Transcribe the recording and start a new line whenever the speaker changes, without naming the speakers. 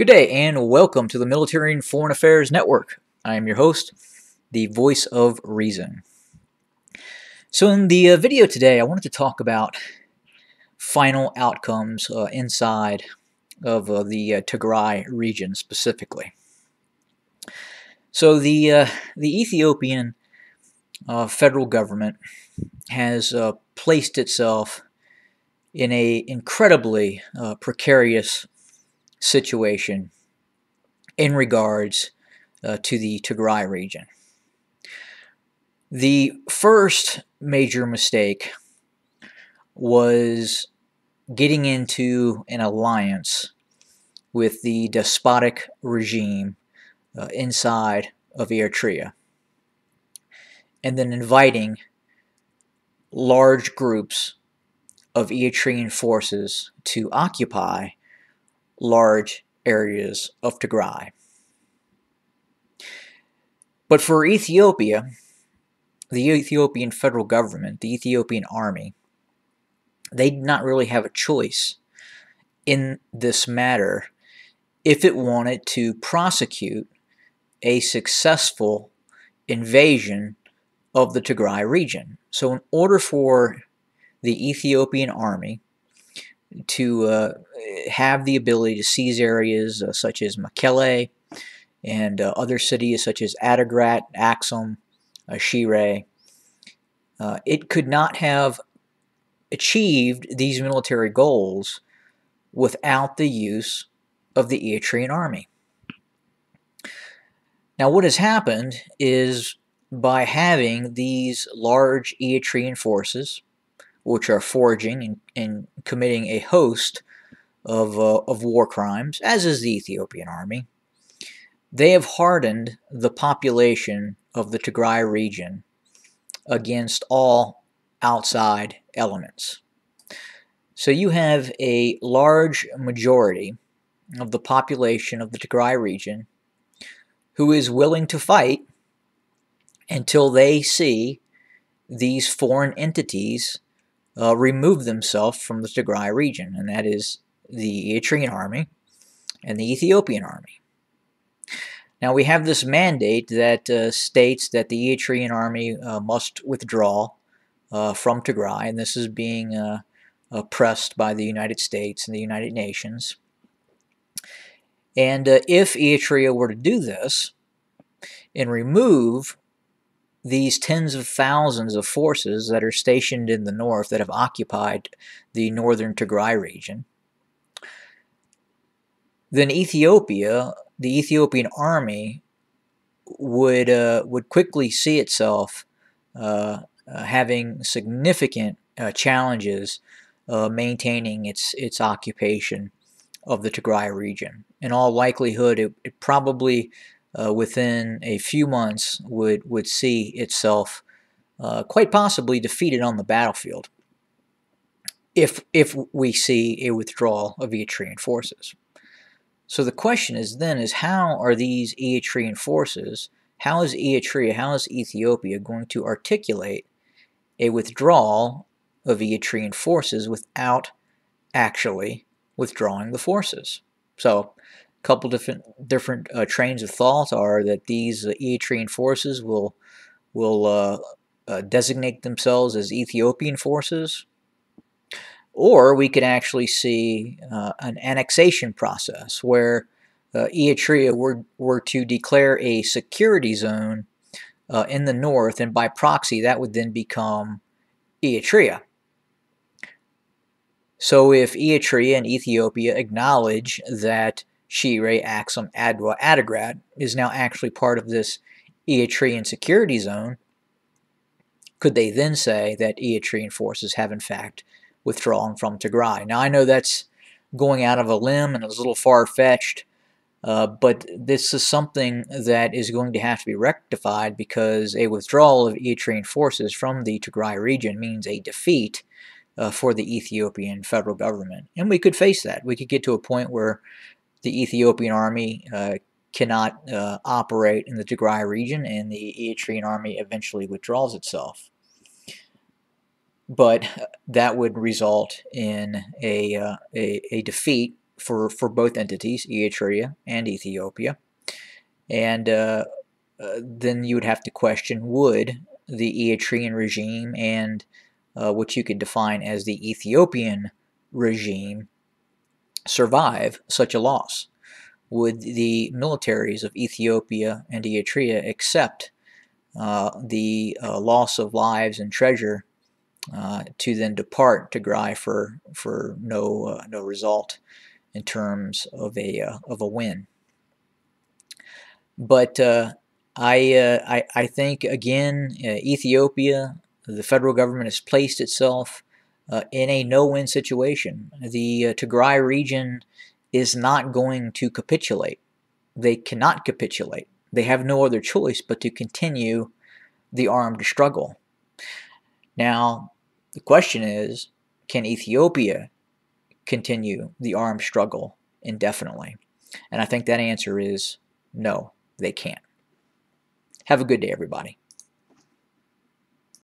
Good day and welcome to the Military and Foreign Affairs Network. I am your host, the voice of reason. So in the video today, I wanted to talk about final outcomes inside of the Tigray region specifically. So the Ethiopian federal government has placed itself in a incredibly precarious situation in regards to the Tigray region. The first major mistake was getting into an alliance with the despotic regime inside of Eritrea, and then inviting large groups of Eritrean forces to occupy large areas of Tigray. But for Ethiopia, the Ethiopian federal government, the Ethiopian army, they did not really have a choice in this matter if it wanted to prosecute a successful invasion of the Tigray region. So in order for the Ethiopian army to have the ability to seize areas such as Mekelle and other cities such as Adigrat, Axum, Shire, it could not have achieved these military goals without the use of the Eritrean army. Now what has happened is by having these large Eritrean forces, which are foraging and committing a host of war crimes, as is the Ethiopian army, they have hardened the population of the Tigray region against all outside elements. So you have a large majority of the population of the Tigray region who is willing to fight until they see these foreign entities remove themselves from the Tigray region, and that is the Eritrean army and the Ethiopian army. Now we have this mandate that states that the Eritrean army must withdraw from Tigray, and this is being pressed by the United States and the United Nations. And if Eritrea were to do this and remove these tens of thousands of forces that are stationed in the north that have occupied the northern Tigray region, then Ethiopia, the Ethiopian army, would quickly see itself having significant challenges maintaining its occupation of the Tigray region. In all likelihood, it probably within a few months would see itself quite possibly defeated on the battlefield if we see a withdrawal of Eritrean forces. So the question is how are these Eritrean forces, how is Eritrea, how is Ethiopia going to articulate a withdrawal of Eritrean forces without actually withdrawing the forces? So a couple different trains of thought are that these Eritrean forces will designate themselves as Ethiopian forces, or we could actually see an annexation process where Eritrea were to declare a security zone in the north, and by proxy that would then become Eritrea. So if Eritrea and Ethiopia acknowledge that Shire, Axum, Adwa, Adigrat is now actually part of this Eritrean security zone, could they then say that Eritrean forces have in fact withdrawn from Tigray? Now I know that's going out of a limb and it's a little far-fetched, but this is something that is going to have to be rectified, because a withdrawal of Eritrean forces from the Tigray region means a defeat for the Ethiopian federal government. And we could face that. We could get to a point where the Ethiopian army cannot operate in the Tigray region and the Eritrean army eventually withdraws itself. But that would result in a defeat for both entities, Eritrea and Ethiopia. And then you would have to question, would the Eritrean regime and what you could define as the Ethiopian regime survive such a loss? Would the militaries of Ethiopia and Eritrea accept the loss of lives and treasure to then depart Tigray for no result in terms of a win? But I think again, Ethiopia, the federal government has placed itself in a no-win situation. The Tigray region is not going to capitulate. They cannot capitulate. They have no other choice but to continue the armed struggle. Now, the question is, can Ethiopia continue the armed struggle indefinitely? And I think that answer is no, they can't. Have a good day, everybody.